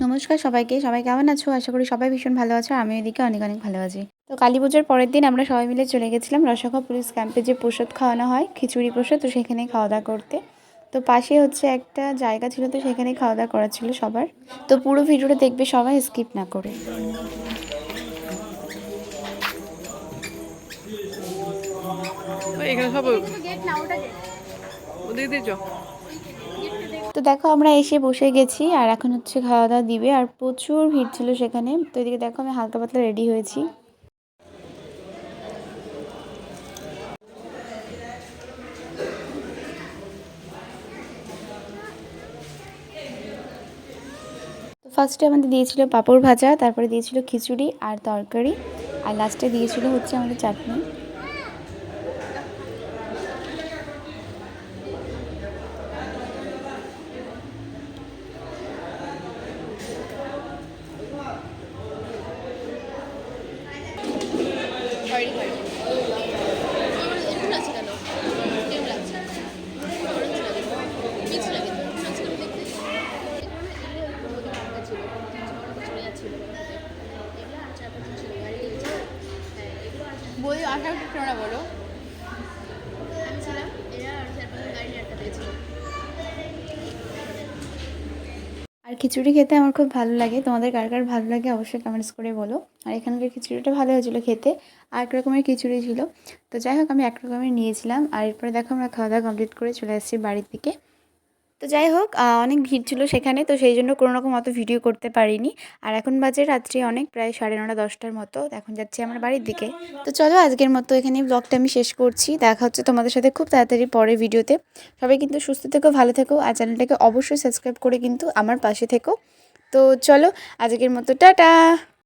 নমস্কার সবাইকে। সবাই কেমন আছো? আশা করি সবাই ভীষণ ভালো আছো। আমি এদিকে অনেক অনেক ভালো আছি। তো কালী পুজোর পরের দিন আমরা সবাই মিলে চলে গেছিলাম রসাখা পুলিশ ক্যাম্পে, যে প্রসাদ খাওয়ানো হয়, খিচুড়ি প্রসাদ, তো সেখানেই খাওয়া দাওয়া করতে। তো পাশে হচ্ছে একটা জায়গা ছিল, তো সেখানেই খাওয়া দাওয়া করা ছিল সবার। তো পুরো ভিডিওটা দেখবে সবাই, স্কিপ না করে। এখানে সব ওদিকে চ। তো দেখো আমরা এসে বসে গেছি, আর এখন হচ্ছে খাওয়া দাওয়া দিবে, আর প্রচুর ভিড় ছিল সেখানে। তো এদিকে দেখো আমি হালকা পাতলা রেডি হয়েছি। তো ফার্স্টে আমাদের দিয়েছিল পাঁপড় ভাজা, তারপরে দিয়েছিল খিচুড়ি আর তরকারি, আর লাস্টে দিয়েছিল হচ্ছে আমাদের চাটনি। বলি আশা করছি না, বলো। আর খিচুড়ি খেতে আমার খুব ভালো লাগে। তোমাদের কার কার ভালো লাগে অবশ্যই কমেন্টস করে বলো। আর এখানকার খিচুড়িটা ভালো হয়েছিলো খেতে। আর এক রকমের খিচুড়ি ছিল। তো যাই হোক, আমি এক রকমের নিয়েছিলাম। আর এরপরে দেখো আমরা খাওয়া দাওয়া কমপ্লিট করে চলে এসেছি বাড়ির দিকে। তো যাই হোক, অনেক ভিড় ছিল সেখানে, তো সেই জন্য কোনো রকম অত ভিডিও করতে পারিনি। আর এখন বাজে রাত্রি অনেক, প্রায় 9:30 10টার মতো। এখন যাচ্ছি আমরা বাড়ির দিকে। তো চলো আজকের মতো এখানেই ব্লগটা আমি শেষ করছি। দেখা হচ্ছে তোমাদের সাথে খুব তাড়াতাড়ি পরের ভিডিওতে। সবাই কিন্তু সুস্থ থেকো, ভালো থেকো, আর চ্যানেলটাকে অবশ্যই সাবস্ক্রাইব করে কিন্তু আমার পাশে থেকো। তো চলো আজকের মতো টাটা।